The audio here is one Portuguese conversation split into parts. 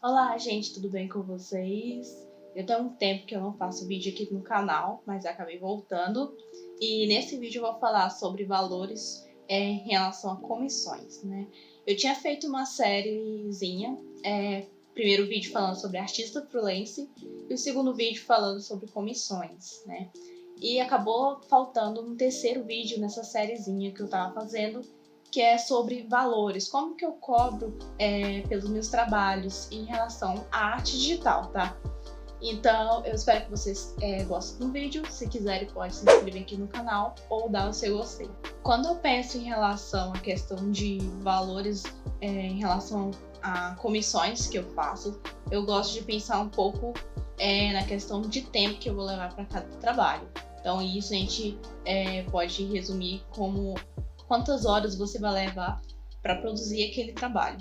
Olá, gente, tudo bem com vocês? Eu tenho um tempo que eu não faço vídeo aqui no canal, mas acabei voltando. E nesse vídeo eu vou falar sobre valores em relação a comissões, né? Eu tinha feito uma sériezinha, primeiro vídeo falando sobre artista freelance e o segundo vídeo falando sobre comissões, né? E acabou faltando um terceiro vídeo nessa sériezinha que eu tava fazendo, que é sobre valores, como que eu cobro pelos meus trabalhos em relação à arte digital, tá? Então, eu espero que vocês gostem do vídeo. Se quiserem, pode se inscrever aqui no canal ou dar o seu gostei. Quando eu penso em relação à questão de valores em relação a comissões que eu faço, eu gosto de pensar um pouco na questão de tempo que eu vou levar para cada trabalho. Então, isso a gente pode resumir como quantas horas você vai levar para produzir aquele trabalho.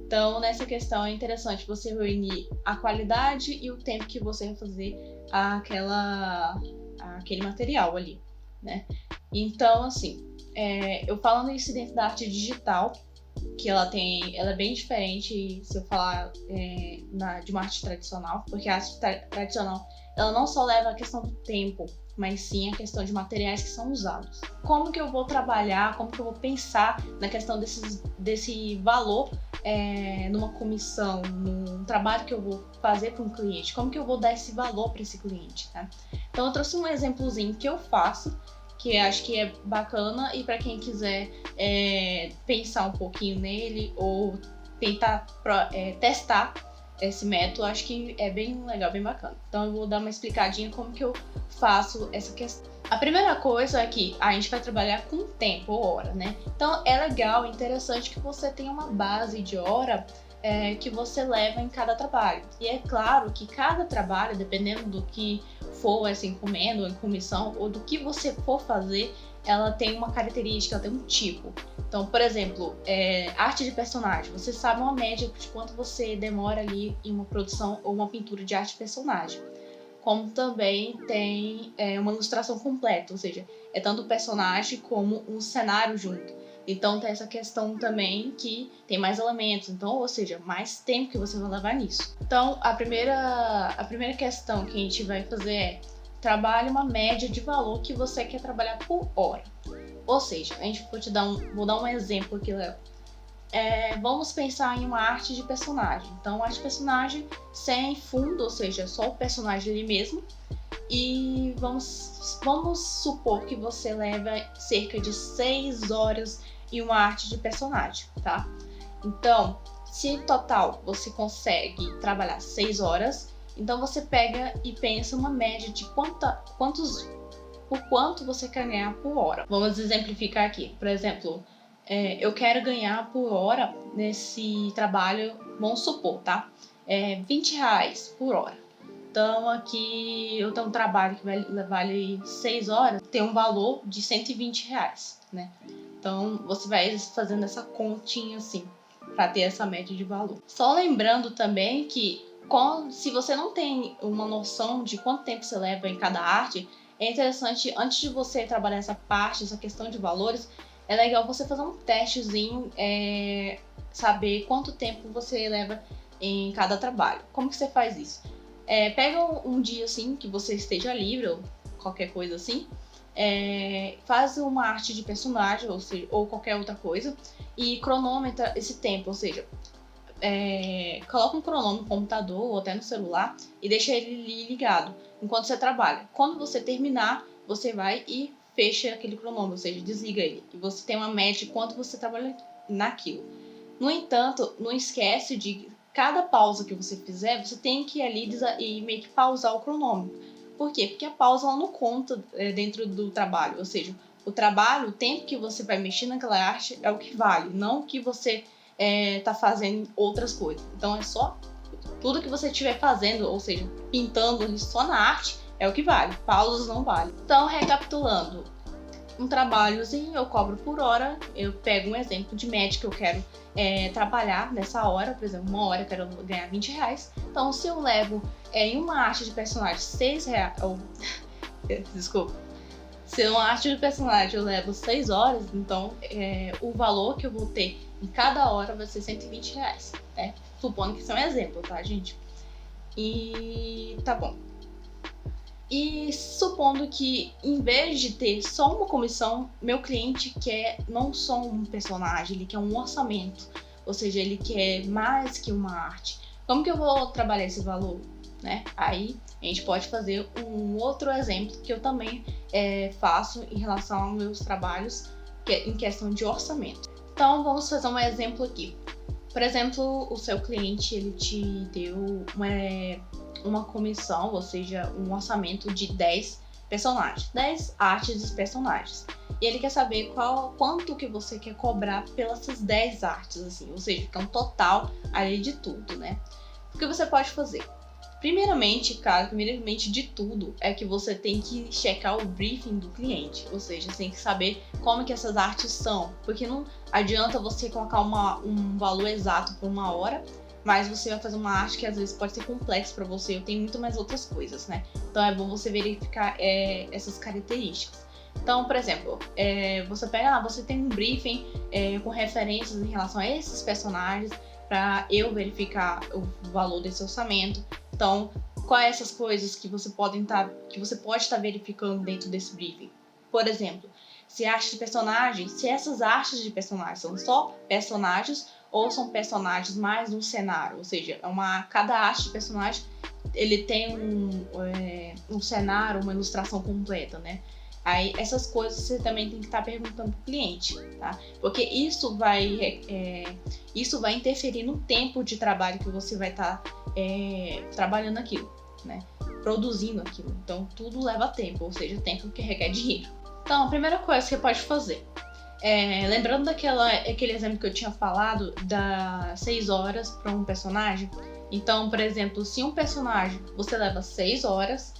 Então, nessa questão é interessante você reunir a qualidade e o tempo que você vai fazer aquele material ali, né? Então, assim, eu falando isso dentro da arte digital, que ela é bem diferente se eu falar de uma arte tradicional, porque a arte tradicional ela não só leva a questão do tempo, mas sim a questão de materiais que são usados. Como que eu vou trabalhar, como que eu vou pensar na questão desse valor numa comissão, num trabalho que eu vou fazer para um cliente, como que eu vou dar esse valor para esse cliente, né? Então eu trouxe um exemplozinho que eu faço, que eu acho que é bacana, e para quem quiser pensar um pouquinho nele ou tentar testar esse método, acho que é bem legal, bem bacana. Então eu vou dar uma explicadinha como que eu faço essa questão. A primeira coisa é que a gente vai trabalhar com tempo ou hora, né? Então é legal, interessante que você tenha uma base de hora que você leva em cada trabalho. E é claro que cada trabalho, dependendo do que for essa encomenda ou em comissão, ou do que você for fazer, ela tem uma característica, ela tem um tipo. Então, por exemplo, arte de personagem. Você sabe uma média de quanto você demora ali em uma produção ou uma pintura de arte de personagem. Como também tem uma ilustração completa, ou seja, é tanto o personagem como um cenário junto. Então tem essa questão também que tem mais elementos, então, ou seja, mais tempo que você vai levar nisso. Então a primeira questão que a gente vai fazer é trabalhe uma média de valor que você quer trabalhar por hora. Ou seja, a gente vou dar um exemplo aqui, Léo. Vamos pensar em uma arte de personagem. Então, arte de personagem sem fundo, ou seja, só o personagem ali mesmo. E vamos supor que você leva cerca de 6 horas em uma arte de personagem, tá? Então, se total você consegue trabalhar 6 horas, então você pega e pensa uma média de por quanto você quer ganhar por hora. Vamos exemplificar aqui. Por exemplo, eu quero ganhar por hora nesse trabalho, vamos supor, tá? R$20 por hora. Então aqui eu tenho um trabalho que vale 6 horas, tem um valor de R$120, né? Então você vai fazendo essa continha assim, para ter essa média de valor. Só lembrando também que se você não tem uma noção de quanto tempo você leva em cada arte, é interessante, antes de você trabalhar essa parte, essa questão de valores, é legal você fazer um testezinho, saber quanto tempo você leva em cada trabalho. Como que você faz isso? Pega um dia assim que você esteja livre ou qualquer coisa assim, faz uma arte de personagem ou qualquer outra coisa e cronômetra esse tempo, ou seja, coloca um cronômetro no computador ou até no celular e deixa ele ligado enquanto você trabalha. Quando você terminar, você vai e fecha aquele cronômetro, ou seja, desliga ele. E você tem uma média de quanto você trabalha naquilo. No entanto, não esquece de cada pausa que você fizer, você tem que ir ali e meio que pausar o cronômetro. Por quê? Porque a pausa ela não conta dentro do trabalho. Ou seja, o tempo que você vai mexer naquela arte é o que vale, não o que você tá fazendo outras coisas. Então é só tudo que você estiver fazendo, ou seja, pintando ali só na arte, é o que vale. Pausas não valem. Então, recapitulando, um trabalhozinho eu cobro por hora. Eu pego um exemplo de média que eu quero trabalhar nessa hora. Por exemplo, uma hora eu quero ganhar R$20. Então, se eu levo em uma arte de personagem R$6, desculpa, Se uma arte de personagem eu levo 6 horas, então o valor que eu vou ter em cada hora vai ser R$120, né? Supondo que isso é um exemplo, tá, gente? E tá bom. E supondo que, em vez de ter só uma comissão, meu cliente quer não só um personagem, ele quer um orçamento. Ou seja, ele quer mais que uma arte. Como que eu vou trabalhar esse valor, né? Aí a gente pode fazer um outro exemplo que eu também faço em relação aos meus trabalhos, que é em questão de orçamento. Então, vamos fazer um exemplo aqui. Por exemplo, o seu cliente ele te deu uma comissão, ou seja, um orçamento de 10 personagens, 10 artes dos personagens. E ele quer saber quanto que você quer cobrar pelas 10 artes, assim, ou seja, que é um total ali de tudo, né? O que você pode fazer? Primeiramente de tudo, é que você tem que checar o briefing do cliente, ou seja, você tem que saber como que essas artes são, porque não adianta você colocar um valor exato por uma hora, mas você vai fazer uma arte que às vezes pode ser complexa para você, ou tem muito mais outras coisas, né? Então é bom você verificar essas características. Então, por exemplo, você pega você tem um briefing com referências em relação a esses personagens, para eu verificar o valor desse orçamento. Então, quais essas coisas que você pode estar verificando dentro desse briefing? Por exemplo, se essas artes de personagens são só personagens ou são personagens mais um cenário, ou seja, cada arte de personagem ele tem um cenário, uma ilustração completa, né? Aí essas coisas você também tem que estar perguntando pro cliente, tá? Porque isso vai interferir no tempo de trabalho que você vai estar trabalhando aquilo, né? Produzindo aquilo. Então tudo leva tempo, ou seja, tempo que requer dinheiro. Então a primeira coisa que você pode fazer, lembrando daquele exemplo que eu tinha falado das 6 horas para um personagem. Então, por exemplo, se um personagem você leva 6 horas,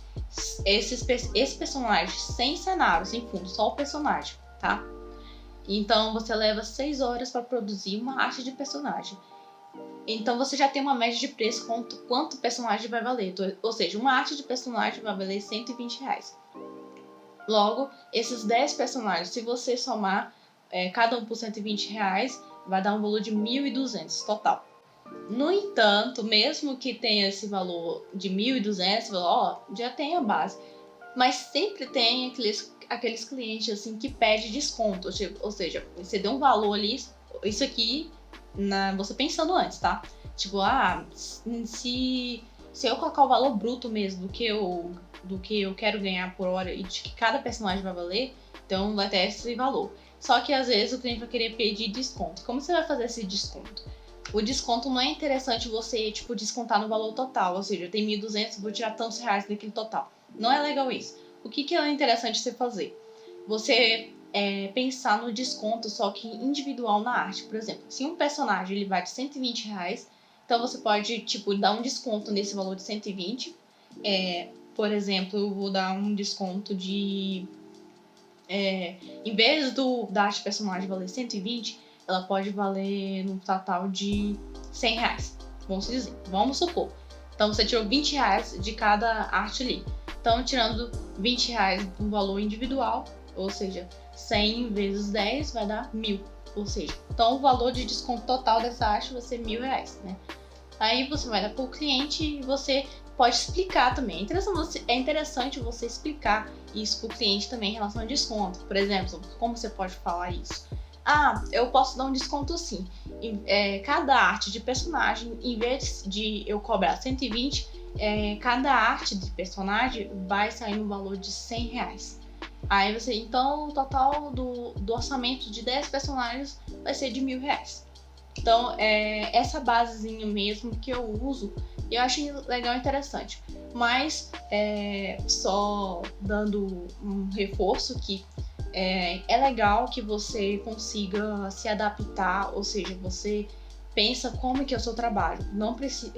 esse personagem sem cenário, sem fundo, só o personagem, tá? Então você leva 6 horas para produzir uma arte de personagem. Então você já tem uma média de preço quanto o personagem vai valer. Ou seja, uma arte de personagem vai valer R$120. Logo, esses 10 personagens, se você somar cada um por R$120, vai dar um valor de R$1.200 total. No entanto, mesmo que tenha esse valor de R$1.200, já tem a base. Mas sempre tem aqueles clientes assim que pedem desconto. Ou seja, você deu um valor ali, isso aqui, você pensando antes, tá? Tipo, se eu colocar o valor bruto mesmo do que eu quero ganhar por hora e de que cada personagem vai valer, então vai ter esse valor. Só que às vezes o cliente vai querer pedir desconto. Como você vai fazer esse desconto? O desconto não é interessante você, descontar no valor total. Ou seja, tem 1.200, vou tirar tantos reais daquele total. Não é legal isso. O que é interessante você fazer? Você pensar no desconto, só que individual na arte. Por exemplo, se um personagem ele vai de R$120, então você pode, dar um desconto nesse valor de 120. Por exemplo, eu vou dar um desconto de... em vez da arte personagem valer 120, ela pode valer no total de R$100, vamos supor. Então você tirou R$20 de cada arte ali. Então, tirando R$20 do valor individual, ou seja, 100 vezes 10 vai dar 1.000. Ou seja, então o valor de desconto total dessa arte vai ser R$1.000, né? Aí você vai dar para o cliente e você pode explicar também. É interessante você explicar isso para o cliente também em relação ao desconto. Por exemplo, como você pode falar isso? Eu posso dar um desconto sim. Cada arte de personagem, em vez de eu cobrar 120, cada arte de personagem vai sair no valor de R$100. Aí então o total do orçamento de 10 personagens vai ser de R$1.000. Então essa basezinha mesmo que eu uso, eu acho legal e interessante. Mas só dando um reforço que é legal que você consiga se adaptar, ou seja, você pensa como que é o seu trabalho, não precisa,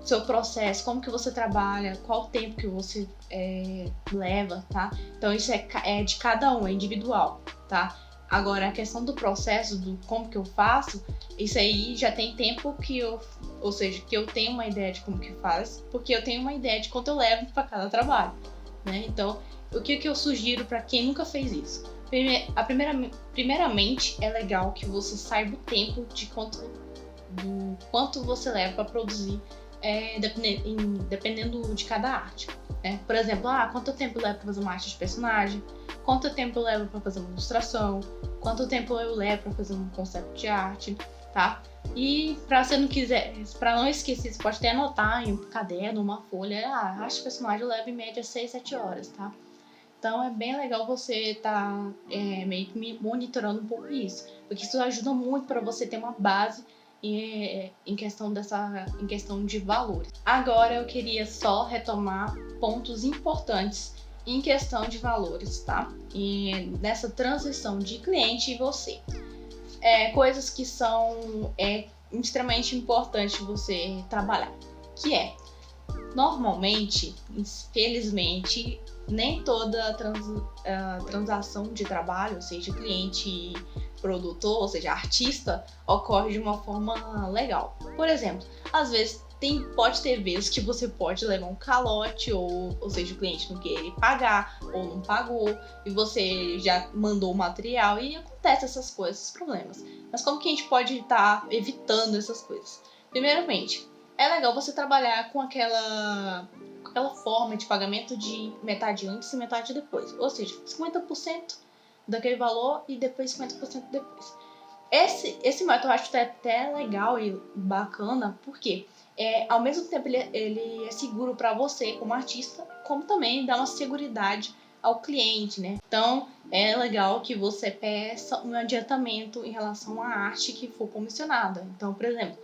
seu processo, como que você trabalha, qual o tempo que você leva, tá? Então isso é de cada um, é individual, tá? Agora a questão do processo, do como que eu faço, isso aí já tem tempo que eu tenho uma ideia de como que faz, porque eu tenho uma ideia de quanto eu levo para cada trabalho, né? Então O que eu sugiro para quem nunca fez isso? Primeiramente, é legal que você saiba o tempo do quanto você leva para produzir, dependendo de cada arte. Né? Por exemplo, quanto tempo leva para fazer uma arte de personagem, quanto tempo eu levo para fazer uma ilustração, quanto tempo eu levo para fazer um conceito de arte, tá? E para você não quiser, para não esquecer, você pode até anotar em um caderno, uma folha, a arte de personagem leva em média 6, 7 horas, tá? Então é bem legal você estar meio que monitorando um pouco isso, porque isso ajuda muito para você ter uma base em questão de valores. Agora eu queria só retomar pontos importantes em questão de valores, tá? E nessa transição de cliente e você. Coisas que são extremamente importantes você trabalhar, que normalmente, infelizmente, nem toda transação de trabalho, seja cliente e produtor, ou seja, artista, ocorre de uma forma legal. Por exemplo, às vezes pode ter vezes que você pode levar um calote, ou seja, o cliente não querer pagar ou não pagou e você já mandou o material e acontece essas coisas, esses problemas. Mas como que a gente pode estar evitando essas coisas? Primeiramente, é legal você trabalhar com aquela forma de pagamento de metade antes e metade depois. Ou seja, 50% daquele valor e depois 50% depois. Esse método eu acho até legal e bacana, porque ao mesmo tempo ele é seguro para você como artista, como também dá uma seguridade ao cliente, né? Então é legal que você peça um adiantamento em relação à arte que for comissionada. Então, por exemplo,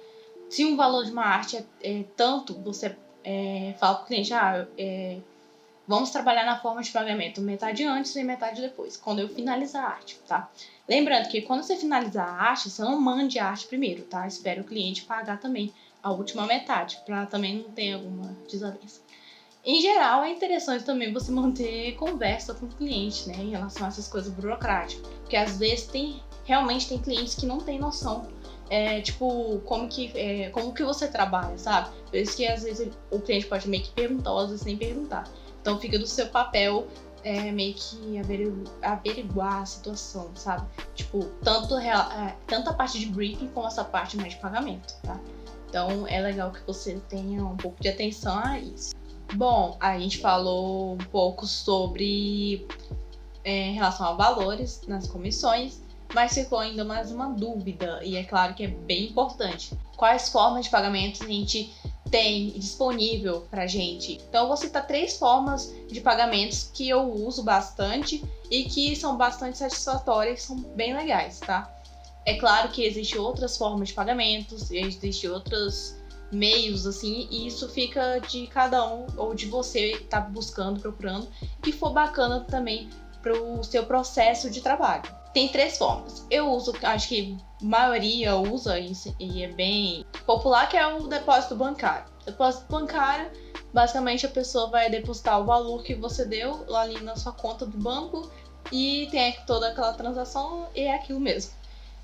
se um valor de uma arte é tanto, você fala para o cliente, vamos trabalhar na forma de pagamento metade antes e metade depois, quando eu finalizar a arte, tá? Lembrando que quando você finalizar a arte, você não mande a arte primeiro, tá? Espere o cliente pagar também a última metade, para também não ter alguma desavença. Em geral, é interessante também você manter conversa com o cliente, né, em relação a essas coisas burocráticas, porque às vezes realmente tem clientes que não têm noção como que você trabalha, sabe? Por isso que às vezes o cliente pode meio que perguntar, ou às vezes nem perguntar. Então fica do seu papel meio que averiguar a situação, sabe? Tipo, tanto a parte de briefing como essa parte mais de pagamento, tá? Então é legal que você tenha um pouco de atenção a isso. Bom, a gente falou um pouco sobre em relação a valores nas comissões, mas ficou ainda mais uma dúvida, e é claro que é bem importante. Quais formas de pagamento a gente tem disponível pra gente? Então eu vou citar 3 formas de pagamentos que eu uso bastante e que são bastante satisfatórias, são bem legais, tá? É claro que existem outras formas de pagamentos, existem outros meios, assim, e isso fica de cada um, ou de você estar buscando, procurando, que for bacana também pro seu processo de trabalho. Tem 3 formas. Eu uso, acho que a maioria usa isso, e é bem popular, que é o depósito bancário. Depósito bancário, basicamente a pessoa vai depositar o valor que você deu lá ali na sua conta do banco e tem toda aquela transação e é aquilo mesmo.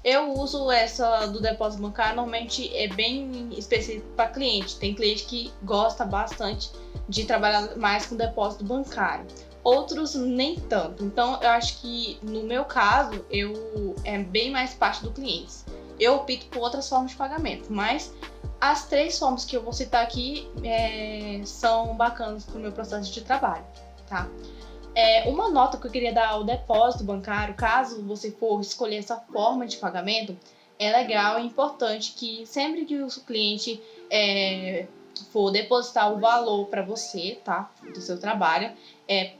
Eu uso essa do depósito bancário, normalmente é bem específico para cliente. Tem cliente que gosta bastante de trabalhar mais com depósito bancário. Outros nem tanto. Então eu acho que no meu caso é bem mais parte do cliente. Eu opto por outras formas de pagamento, mas as 3 formas que eu vou citar aqui são bacanas para o meu processo de trabalho, tá? Uma nota que eu queria dar ao depósito bancário, caso você for escolher essa forma de pagamento, é legal e importante que sempre que o cliente for depositar o valor para você, tá, do seu trabalho,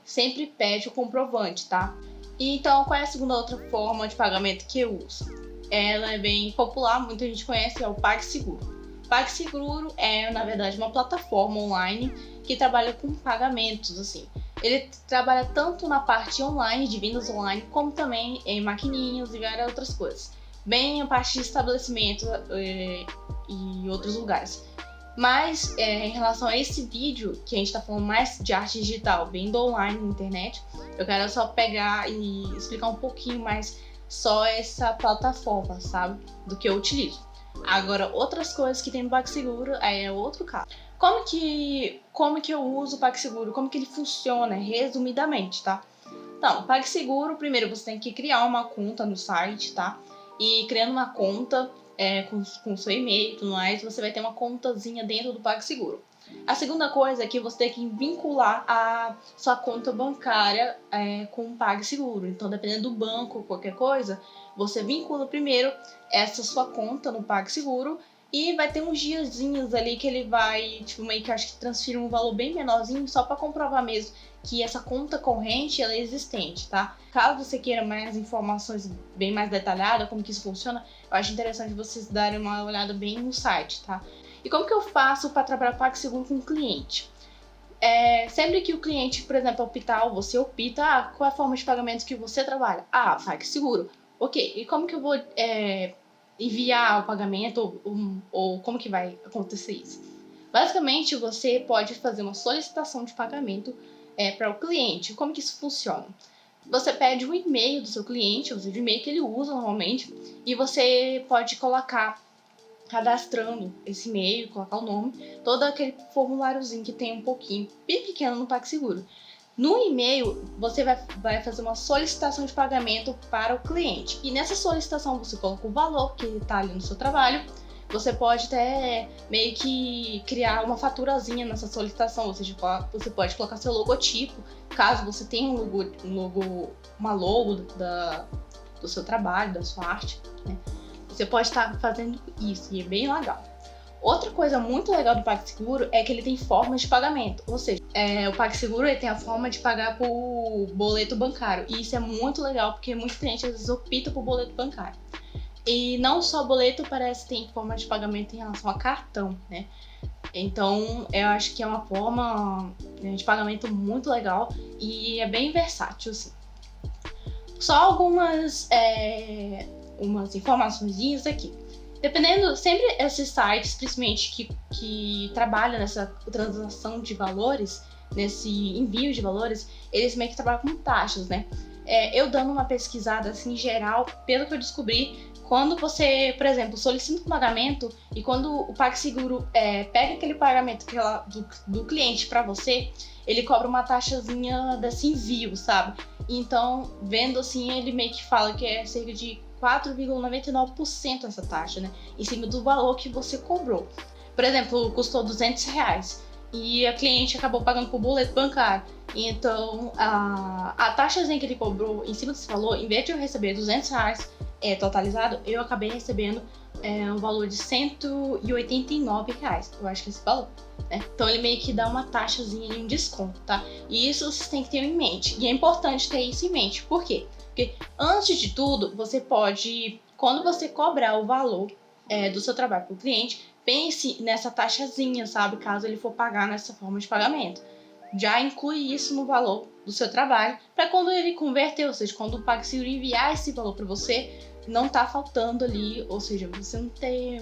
sempre pede o comprovante, tá? E então, qual é a segunda outra forma de pagamento que eu uso? Ela é bem popular, muita gente conhece, é o PagSeguro. PagSeguro é, na verdade, uma plataforma online que trabalha com pagamentos, assim. Ele trabalha tanto na parte online, de vendas online, como também em maquininhas e várias outras coisas. Bem a parte de estabelecimento e outros lugares. Mas em relação a esse vídeo, que a gente está falando mais de arte digital, venda online na internet, eu quero só pegar e explicar um pouquinho mais só essa plataforma, sabe? Do que eu utilizo. Agora, outras coisas que tem no PagSeguro, aí é outro caso. Como que eu uso o PagSeguro? Como que ele funciona, resumidamente, tá? Então, o PagSeguro, primeiro você tem que criar uma conta no site, tá? E criando uma conta com seu e-mail e tudo mais, você vai ter uma contazinha dentro do PagSeguro. A segunda coisa é que você tem que vincular a sua conta bancária com o PagSeguro. Então, dependendo do banco ou qualquer coisa, você vincula primeiro essa sua conta no PagSeguro e vai ter uns diazinhos ali que ele vai, tipo, meio que acho que transferir um valor bem menorzinho só para comprovar mesmo que essa conta corrente ela é existente, tá? Caso você queira mais informações bem mais detalhadas, como que isso funciona, eu acho interessante vocês darem uma olhada bem no site, tá? E como que eu faço para trabalhar PagSeguro com o cliente? Sempre que o cliente, por exemplo, optar, ou você opta, qual é a forma de pagamento que você trabalha? PagSeguro. Ok, e como que eu vou enviar o pagamento ou como que vai acontecer isso? Basicamente, você pode fazer uma solicitação de pagamento para o cliente. Como que isso funciona? Você pede o e-mail do seu cliente, ou seja, o e-mail que ele usa normalmente, e você pode colocar, cadastrando esse e-mail, colocar o nome, todo aquele formuláriozinho que tem um pouquinho, bem pequeno no PagSeguro. No e-mail, você vai fazer uma solicitação de pagamento para o cliente. E nessa solicitação você coloca o valor que está ali no seu trabalho. Você pode até meio que criar uma faturazinha nessa solicitação. Ou seja, você pode colocar seu logotipo, caso você tenha uma logo do seu trabalho, da sua arte, né? Você pode estar fazendo isso e é bem legal. Outra coisa muito legal do PagSeguro é que ele tem formas de pagamento. Ou seja, o PagSeguro ele tem a forma de pagar por boleto bancário. E isso é muito legal porque muitos clientes às vezes optam por boleto bancário. E não só boleto, parece que tem forma de pagamento em relação a cartão, né? Então, eu acho que é uma forma de pagamento muito legal e é bem versátil, assim. Só algumas umas informações aqui. Dependendo, sempre esses sites, principalmente que trabalham nessa transação de valores, nesse envio de valores, eles meio que trabalham com taxas, né? Eu dando uma pesquisada assim geral, pelo que eu descobri, quando você, por exemplo, solicita um pagamento e quando o PagSeguro pega aquele pagamento do cliente para você, ele cobra uma taxazinha desse envio, sabe? Então, vendo assim, ele meio que fala que é cerca de 4,99% essa taxa, né? Em cima do valor que você cobrou. Por exemplo, custou R$200 e a cliente acabou pagando por boleto bancário. Então, a taxazinha que ele cobrou em cima desse valor, em vez de eu receber R$200 totalizado, eu acabei recebendo um valor de R$189. Eu acho que é esse valor, né? Então, ele meio que dá uma taxazinha, um desconto, tá? E isso vocês têm que ter em mente. E é importante ter isso em mente. Por quê? Porque, antes de tudo, você pode, quando você cobrar o valor do seu trabalho para o cliente, pense nessa taxazinha, sabe? Caso ele for pagar nessa forma de pagamento. Já inclui isso no valor do seu trabalho, para quando ele converter, ou seja, quando o PagSeguro enviar esse valor para você, não tá faltando ali, ou seja, você não tem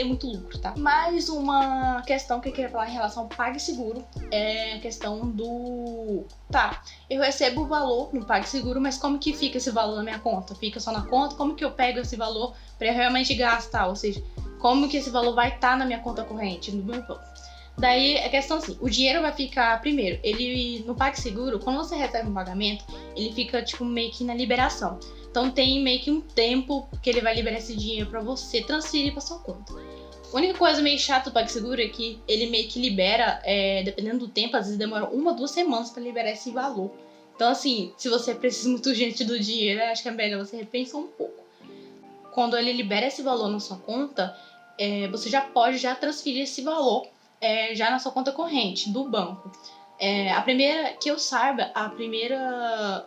muito lucro, tá? Mais uma questão que eu queria falar em relação ao PagSeguro é a questão do... Tá, eu recebo o valor no PagSeguro, mas como que fica esse valor na minha conta? Fica só na conta? Como que eu pego esse valor para eu realmente gastar? Ou seja, como que esse valor vai estar na minha conta corrente, no meu banco? Daí a questão assim, o dinheiro vai ficar, primeiro, ele no PagSeguro, quando você recebe um pagamento, ele fica tipo meio que na liberação. Então tem meio que um tempo que ele vai liberar esse dinheiro para você transferir para sua conta. A única coisa meio chata do PagSeguro é que ele meio que libera, dependendo do tempo, às vezes demora 1 ou 2 semanas para liberar esse valor. Então assim, se você precisa muito urgente do dinheiro, acho que é melhor você repensar um pouco. Quando ele libera esse valor na sua conta, você já pode transferir esse valor já na sua conta corrente do banco. A primeira, que eu saiba, a primeira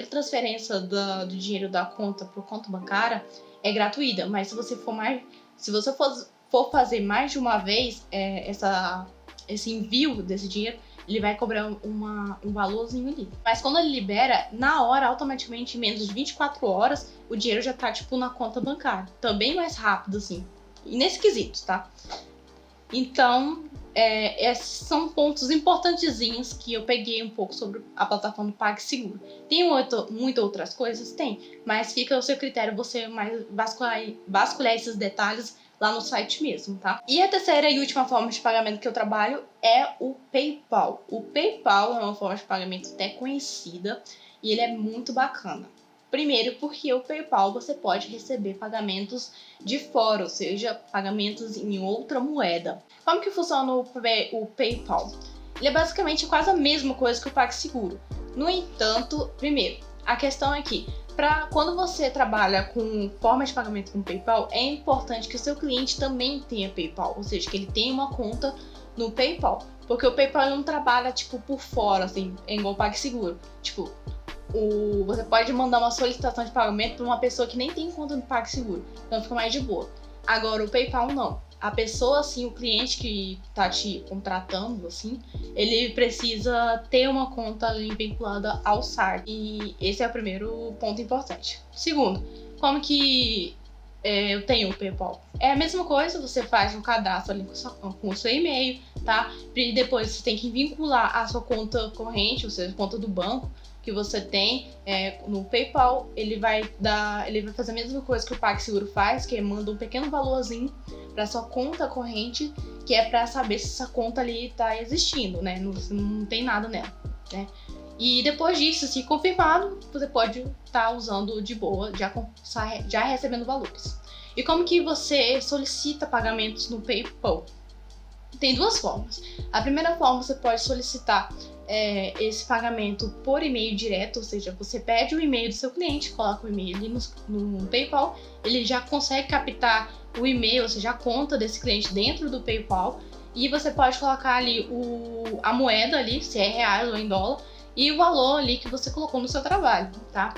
transferência do dinheiro da conta para conta bancária é gratuita, mas se você for fazer mais de uma vez esse envio desse dinheiro, ele vai cobrar um valorzinho ali. Mas quando ele libera, na hora, automaticamente, em menos de 24 horas, o dinheiro já tá, tipo, na conta bancária. Então, bem mais rápido, assim. E nesse quesito, tá? Então, esses são pontos importantezinhos que eu peguei um pouco sobre a plataforma do PagSeguro. Tem muitas outras coisas? Tem, mas fica ao seu critério você mais vasculhar esses detalhes lá no site mesmo, tá? E a terceira e última forma de pagamento que eu trabalho é o PayPal. O PayPal é uma forma de pagamento até conhecida e ele é muito bacana. Primeiro, porque o PayPal você pode receber pagamentos de fora, ou seja, pagamentos em outra moeda. Como que funciona o PayPal? Ele é basicamente quase a mesma coisa que o PagSeguro. No entanto, primeiro, a questão é que quando você trabalha com forma de pagamento com o PayPal, é importante que o seu cliente também tenha PayPal, ou seja, que ele tenha uma conta no PayPal. Porque o PayPal não trabalha, por fora, assim, é igual o PagSeguro. Você pode mandar uma solicitação de pagamento para uma pessoa que nem tem conta no PagSeguro, então fica mais de boa. Agora, o PayPal não. A pessoa, assim, o cliente que tá te contratando, assim, ele precisa ter uma conta ali vinculada ao site. E esse é o primeiro ponto importante. Segundo, como que eu tenho o PayPal? É a mesma coisa, você faz um cadastro ali com o seu e-mail, tá? E depois você tem que vincular a sua conta corrente, ou seja, a conta do banco que você tem no PayPal. Ele vai fazer a mesma coisa que o PagSeguro faz, que manda um pequeno valorzinho para sua conta corrente, que é para saber se essa conta ali está existindo, né? Não tem nada nela, né? E depois disso, se confirmado, você pode estar usando de boa, já recebendo valores. E como que você solicita pagamentos no PayPal? Tem duas formas. A primeira forma, você pode solicitar esse pagamento por e-mail direto, ou seja, você pede o e-mail do seu cliente, coloca o e-mail ali no PayPal, ele já consegue captar o e-mail, ou seja, a conta desse cliente dentro do PayPal, e você pode colocar ali a moeda ali, se é reais ou em dólar, e o valor ali que você colocou no seu trabalho, tá?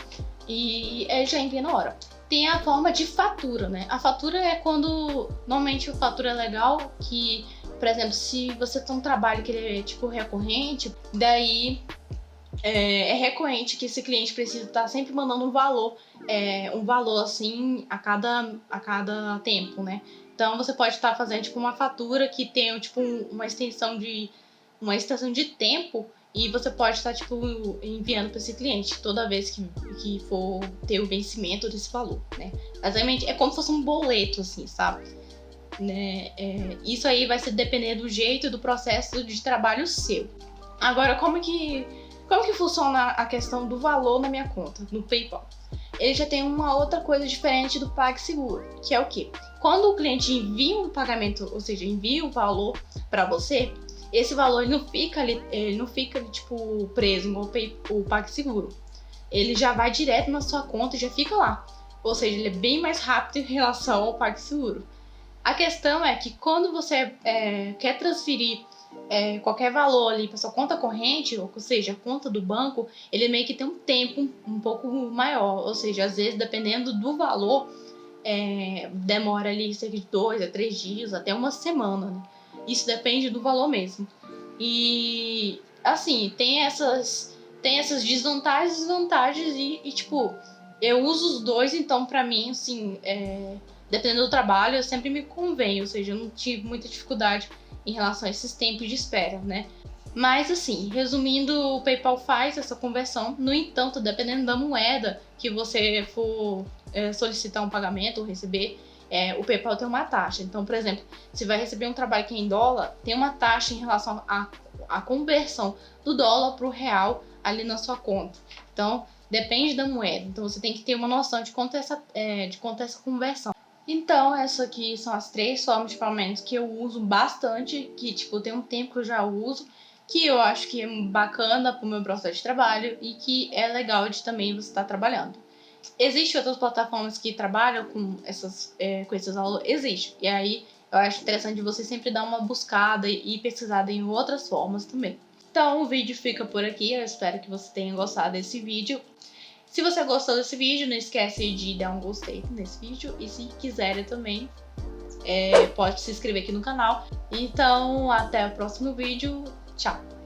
E já envia na hora. Tem a forma de fatura, né? A fatura é quando, normalmente a fatura é legal, que, por exemplo, se você tem um trabalho que ele é recorrente, daí é recorrente que esse cliente precisa estar sempre mandando um valor assim a cada tempo, né? Então você pode estar fazendo uma fatura que tenha uma extensão de tempo, e você pode estar enviando para esse cliente toda vez que for ter o vencimento desse valor, né? Basicamente é como se fosse um boleto, assim, sabe? Né? Isso aí vai se depender do jeito e do processo de trabalho seu. Agora, como que funciona a questão do valor na minha conta, no PayPal? Ele já tem uma outra coisa diferente do PagSeguro, que é o quê? Quando o cliente envia um pagamento, ou seja, envia um valor para você, esse valor ele não fica ali preso igual o PagSeguro. Ele já vai direto na sua conta e já fica lá. Ou seja, ele é bem mais rápido em relação ao PagSeguro. A questão é que quando você quer transferir qualquer valor ali para sua conta corrente, ou seja, a conta do banco, ele meio que tem um tempo um pouco maior. Ou seja, às vezes, dependendo do valor, demora ali cerca de 2 a 3 dias, até uma semana, né? Isso depende do valor mesmo. E, assim, tem essas desvantagens e desvantagens, e eu uso os dois, então pra mim, assim, dependendo do trabalho, eu sempre me convenho, ou seja, eu não tive muita dificuldade em relação a esses tempos de espera, né? Mas, assim, resumindo, o PayPal faz essa conversão. No entanto, dependendo da moeda que você for solicitar um pagamento ou receber, o PayPal tem uma taxa. Então, por exemplo, se vai receber um trabalho que é em dólar, tem uma taxa em relação à conversão do dólar para o real ali na sua conta. Então, depende da moeda. Então, você tem que ter uma noção de quanto é essa conversão. Então, essas aqui são as 3 formas de pagamento que eu uso bastante, que tem um tempo que eu já uso, que eu acho que é bacana para o meu processo de trabalho e que é legal de também você estar trabalhando. Existem outras plataformas que trabalham com esses valores? Existe. E aí eu acho interessante você sempre dar uma buscada e pesquisada em outras formas também. Então o vídeo fica por aqui. Eu espero que você tenha gostado desse vídeo. Se você gostou desse vídeo, não esquece de dar um gostei nesse vídeo. E se quiser também, pode se inscrever aqui no canal. Então até o próximo vídeo. Tchau!